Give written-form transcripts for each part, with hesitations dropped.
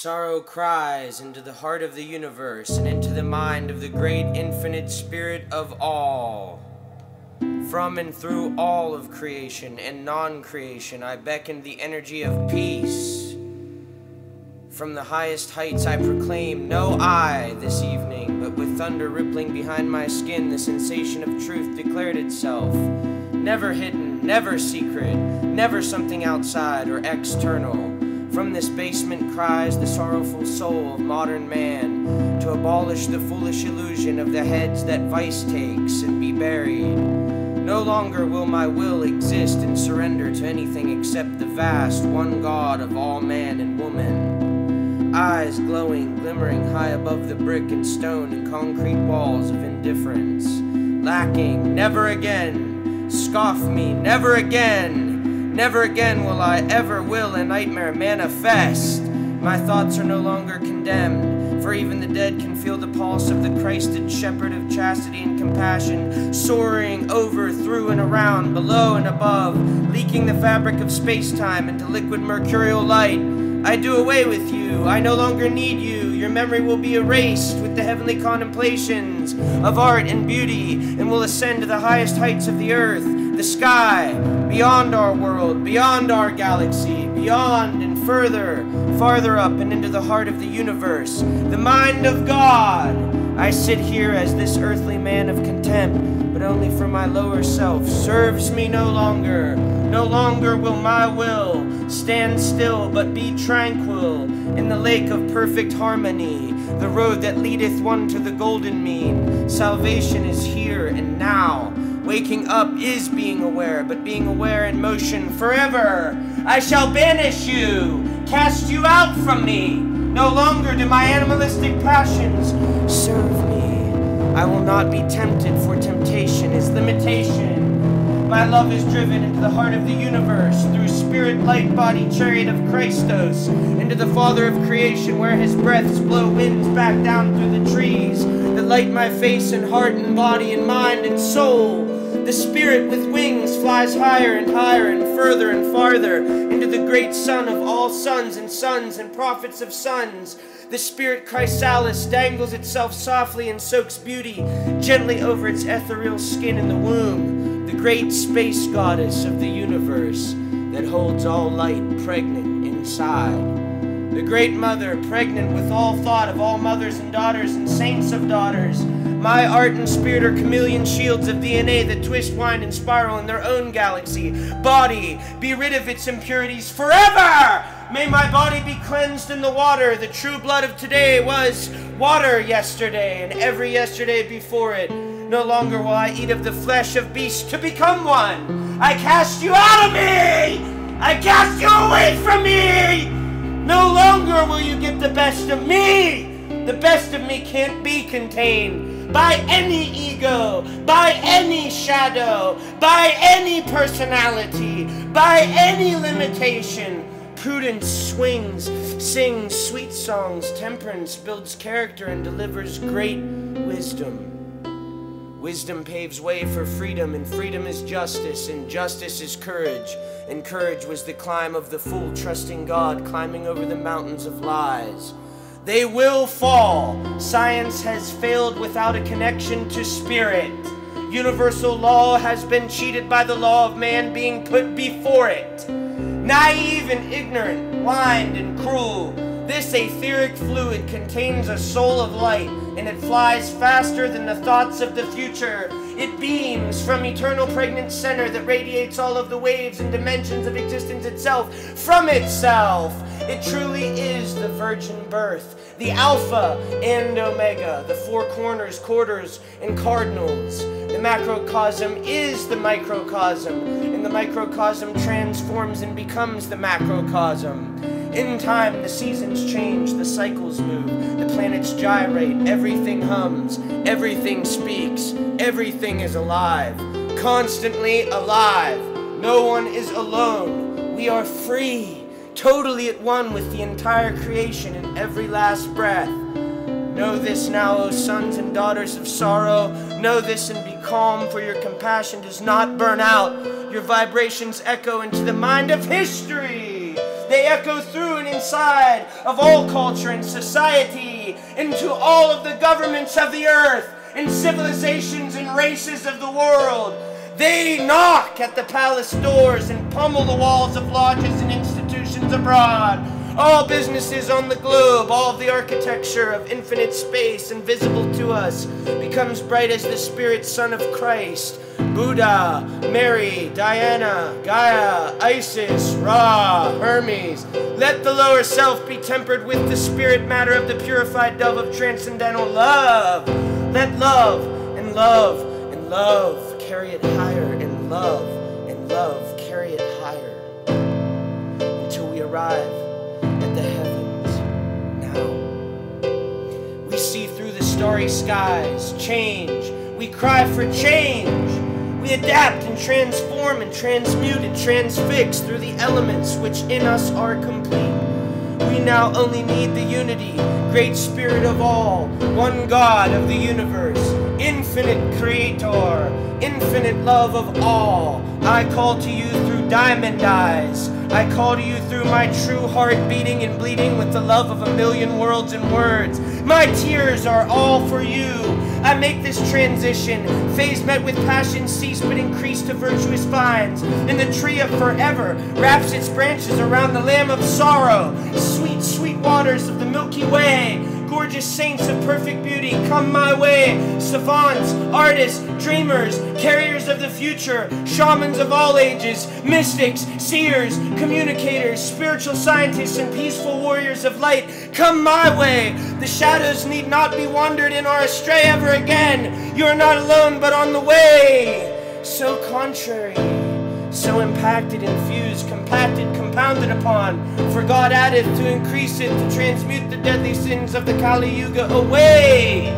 Sorrow cries into the heart of the universe and into the mind of the great infinite spirit of all. From and through all of creation and non-creation, I beckon the energy of peace. From the highest heights I proclaim no I this evening, but with thunder rippling behind my skin, the sensation of truth declared itself. Never hidden, never secret, never something outside or external. From this basement cries the sorrowful soul of modern man, to abolish the foolish illusion of the heads that vice takes and be buried. No longer will my will exist and surrender to anything except the vast one God of all man and woman. Eyes glowing, glimmering high above the brick and stone and concrete walls of indifference. Lacking, never again. Scoff me, never again. Never again will I ever will a nightmare manifest. My thoughts are no longer condemned, for even the dead can feel the pulse of the Christed shepherd of chastity and compassion, soaring over, through and around, below and above, leaking the fabric of space-time into liquid mercurial light. I do away with you. I no longer need you. Your memory will be erased with the heavenly contemplations of art and beauty, and will ascend to the highest heights of the earth, the sky, beyond our world, beyond our galaxy, beyond and further, farther up and into the heart of the universe, the mind of God. I sit here as this earthly man of contempt, but only for my lower self serves me no longer. No longer will my will stand still, but be tranquil in the lake of perfect harmony, the road that leadeth one to the golden mean. Salvation is here and now. Waking up is being aware, but being aware in motion forever. I shall banish you, cast you out from me. No longer do my animalistic passions serve me. I will not be tempted, for temptation is limitation. My love is driven into the heart of the universe, through spirit, light, body, chariot of Christos, into the Father of creation, where his breaths blow winds back down through the trees, that light my face and heart and body and mind and soul. The spirit with wings flies higher and higher and further and farther into the great sun of all sons and prophets of sons. The spirit chrysalis dangles itself softly and soaks beauty gently over its ethereal skin in the womb, the great space goddess of the universe that holds all light pregnant inside. The great mother, pregnant with all thought of all mothers and daughters and saints of daughters. My art and spirit are chameleon shields of DNA that twist, wind, and spiral in their own galaxy. Body, be rid of its impurities forever! May my body be cleansed in the water. The true blood of today was water yesterday, and every yesterday before it. No longer will I eat of the flesh of beasts to become one. I cast you out of me! I cast you away from me! No longer will you get the best of me! The best of me can't be contained by any ego, by any shadow, by any personality, by any limitation. Prudence swings, sings sweet songs. Temperance builds character and delivers great wisdom. Wisdom paves way for freedom, and freedom is justice, and justice is courage. And courage was the climb of the fool, trusting God, climbing over the mountains of lies. They will fall. Science has failed without a connection to spirit. Universal law has been cheated by the law of man being put before it. Naive and ignorant, blind and cruel, this etheric fluid contains a soul of light, and it flies faster than the thoughts of the future. It beams from eternal pregnant center that radiates all of the waves and dimensions of existence itself from itself. It truly is the virgin birth, the Alpha and Omega, the four corners, quarters, and cardinals. The macrocosm is the microcosm, and the microcosm transforms and becomes the macrocosm. In time, the seasons change, the cycles move, the planets gyrate, everything hums, everything speaks, everything is alive, constantly alive. No one is alone. We are free, totally at one with the entire creation in every last breath. Know this now, O sons and daughters of sorrow. Know this and be calm, for your compassion does not burn out. Your vibrations echo into the mind of history. They echo through and inside of all culture and society, into all of the governments of the earth, and civilizations and races of the world. They knock at the palace doors and pummel the walls of lodges and institutions abroad. All businesses on the globe, all of the architecture of infinite space invisible to us, becomes bright as the spirit son of Christ. Buddha, Mary, Diana, Gaia, Isis, Ra, Hermes. Let the lower self be tempered with the spirit matter of the purified dove of transcendental love. Let love and love and love carry it higher, and love carry it higher, until we arrive at the heavens. Now we see through the starry skies change. We cry for change. We adapt and transform and transmute and transfix through the elements which in us are complete. We now only need the unity, great spirit of all, one God of the universe, infinite creator, infinite love of all. I call to you through diamond eyes. I call to you through my true heart beating and bleeding with the love of a million worlds and words. My tears are all for you. I make this transition, phase met with passion cease but increase to virtuous vines. And the tree of forever wraps its branches around the lamb of sorrow. Sweet, sweet waters of the Milky Way, gorgeous saints of perfect beauty, come my way. Savants, artists, dreamers, carriers of the future, shamans of all ages, mystics, seers, communicators, spiritual scientists, and peaceful warriors of light, come my way. The shadows need not be wandered in or astray ever again. You are not alone, but on the way. So contrary, so impacted, infused, compacted, compounded upon, for God addeth to increase it, to transmute the deadly sins of the Kali Yuga away.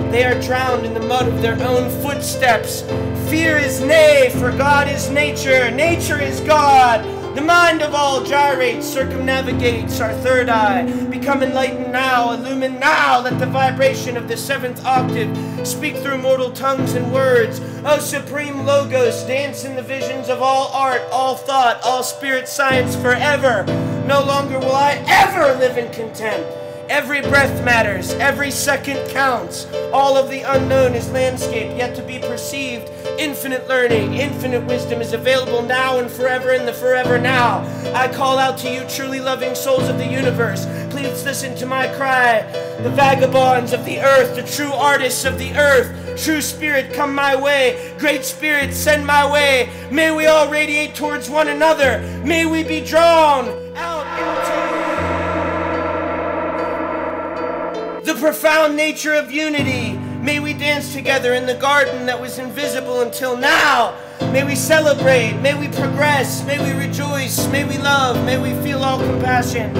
They are drowned in the mud of their own footsteps. Fear is nay, for God is nature, nature is God. The mind of all gyrates, circumnavigates our third eye. Become enlightened now, illumine now. Let the vibration of the seventh octave speak through mortal tongues and words. O supreme Logos, dance in the visions of all art, all thought, all spirit science forever. No longer will I ever live in contempt. Every breath matters, every second counts. All of the unknown is landscape yet to be perceived. Infinite learning, infinite wisdom is available now and forever in the forever now. I call out to you, truly loving souls of the universe. Please listen to my cry. The vagabonds of the earth, the true artists of the earth. True spirit, come my way. Great spirit, send my way. May we all radiate towards one another. May we be drawn out into the profound nature of unity. May we dance together in the garden that was invisible until now. May we celebrate, may we progress, may we rejoice, may we love, may we feel all compassion.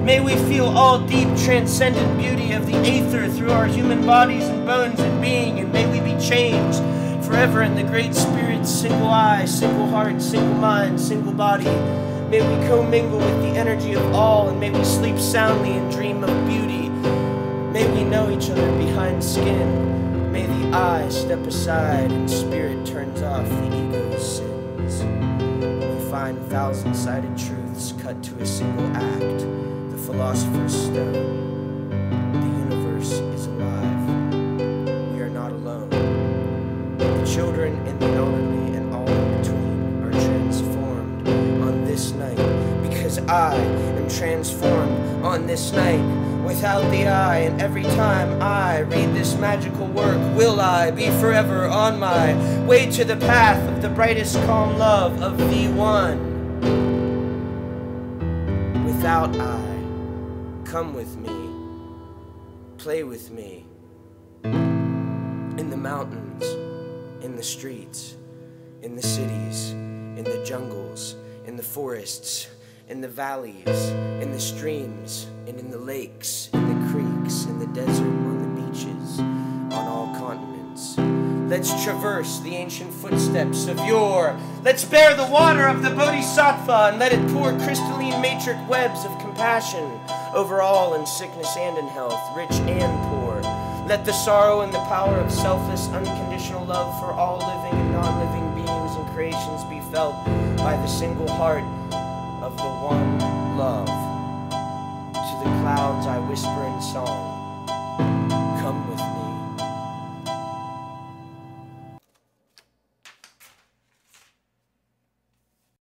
May we feel all deep transcendent beauty of the aether through our human bodies and bones and being, and may we be changed forever in the great spirit's single eye, single heart, single mind, single body. May we commingle with the energy of all, and may we sleep soundly and dream of beauty. May we know each other behind skin. May the eye step aside and spirit turns off the ego's sins. We find thousand-sided truths cut to a single act. The philosopher's stone. The universe is alive. We are not alone. The children and the elderly and all in between are transformed on this night, because I am transformed on this night. Without the eye, and every time I read this magical work, will I be forever on my way to the path of the brightest calm love of the One. Without I, come with me, play with me, in the mountains, in the streets, in the cities, in the jungles, in the forests, in the valleys, in the streams, and in the lakes, in the creeks, in the desert, on the beaches, on all continents. Let's traverse the ancient footsteps of yore. Let's bear the water of the Bodhisattva and let it pour crystalline matrix webs of compassion over all in sickness and in health, rich and poor. Let the sorrow and the power of selfless, unconditional love for all living and non-living beings and creations be felt by the single heart of the one love. To the clouds I whisper in